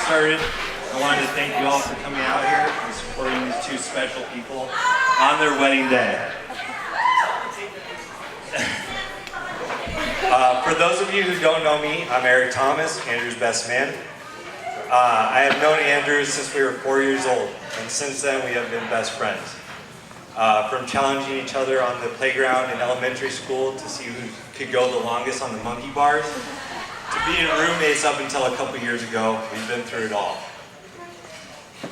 started, I wanted to thank you all for coming out here and supporting these two special people on their wedding day. For those of you who don't know me, I'm Eric Thomas, Andrew's best man. I have known Andrew since we were 4 years old, and since then we have been best friends. From challenging each other on the playground in elementary school to see who could go the longest on the monkey bars, to being roommates up until a couple years ago, we've been through it all.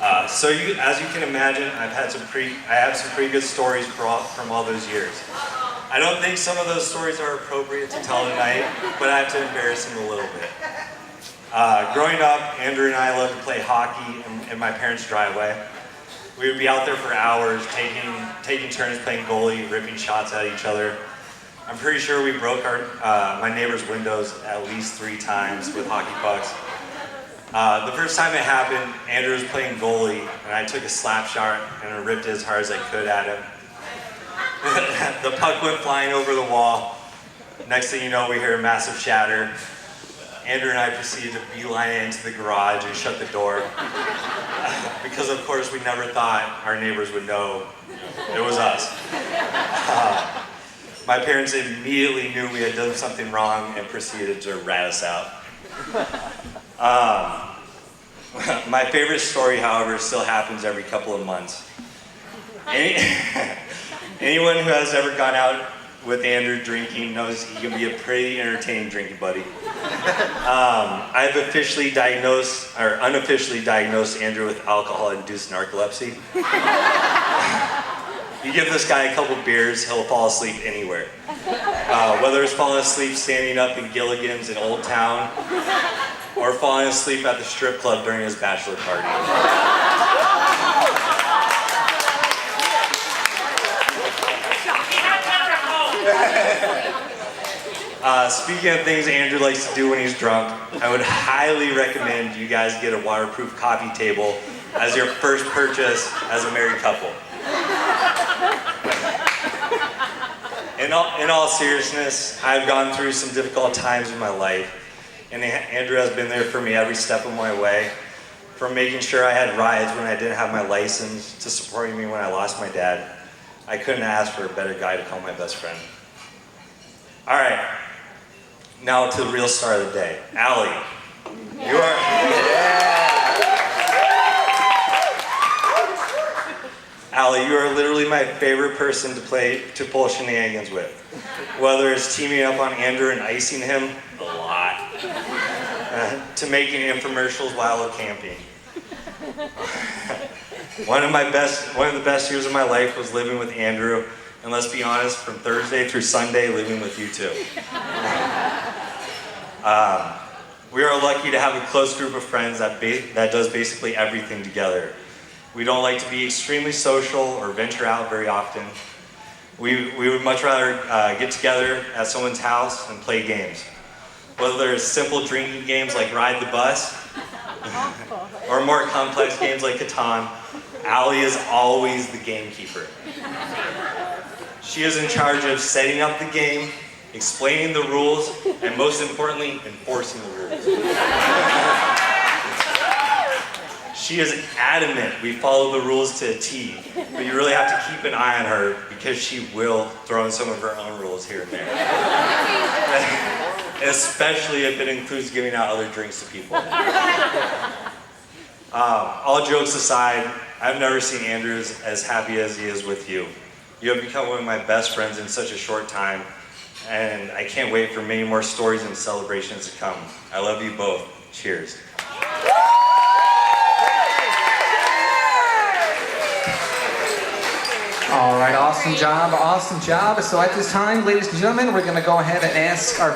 As you can imagine, I have some pretty good stories from all those years. I don't think some of those stories are appropriate to tell tonight, but I have to embarrass him a little bit. Growing up, Andrew and I loved to play hockey in my parents' driveway. We would be out there for hours, taking turns playing goalie, ripping shots at each other. I'm pretty sure we broke my neighbor's windows at least 3 times with hockey pucks. The first time it happened, Andrew was playing goalie, and I took a slap shot and I ripped it as hard as I could at him. The puck went flying over the wall. Next thing you know, we hear a massive shatter. Andrew and I proceeded to beeline it into the garage and shut the door. Because of course we never thought our neighbors would know it was us. My parents immediately knew we had done something wrong and proceeded to rat us out. My favorite story, however, still happens every couple of months. Anyone who has ever gone out with Andrew drinking knows he can be a pretty entertaining drinking buddy. I've officially diagnosed, or unofficially diagnosed Andrew with alcohol-induced narcolepsy. You give this guy a couple beers, he'll fall asleep anywhere. Whether it's falling asleep standing up in Gilligan's in Old Town, or falling asleep at the strip club during his bachelor party. Speaking of things Andrew likes to do when he's drunk, I would highly recommend you guys get a waterproof coffee table as your first purchase as a married couple. In all seriousness, I've gone through some difficult times in my life, and Andrew has been there for me every step of my way, from making sure I had rides when I didn't have my license, to supporting me when I lost my dad. I couldn't ask for a better guy to call my best friend. All right, now to the real star of the day, Allie. You are. Allie, you are literally my favorite person to pull shenanigans with. Whether it's teaming up on Andrew and icing him, a lot, to making infomercials while out camping. One of the best years of my life was living with Andrew, and let's be honest, from Thursday through Sunday, living with you too. We are lucky to have a close group of friends that does basically everything together. We don't like to be extremely social or venture out very often. We would much rather get together at someone's house and play games. Whether it's simple drinking games like Ride the Bus, or more complex games like Catan, Allie is always the gamekeeper. She is in charge of setting up the game, explaining the rules, and most importantly, enforcing the rules. She is adamant we follow the rules to a T, but you really have to keep an eye on her because she will throw in some of her own rules here and there. Especially if it includes giving out other drinks to people. All jokes aside, I've never seen Andrew as happy as he is with you. You have become one of my best friends in such a short time, and I can't wait for many more stories and celebrations to come. I love you both. Cheers. All right, awesome job, awesome job. So at this time, ladies and gentlemen, we're going to go ahead and ask our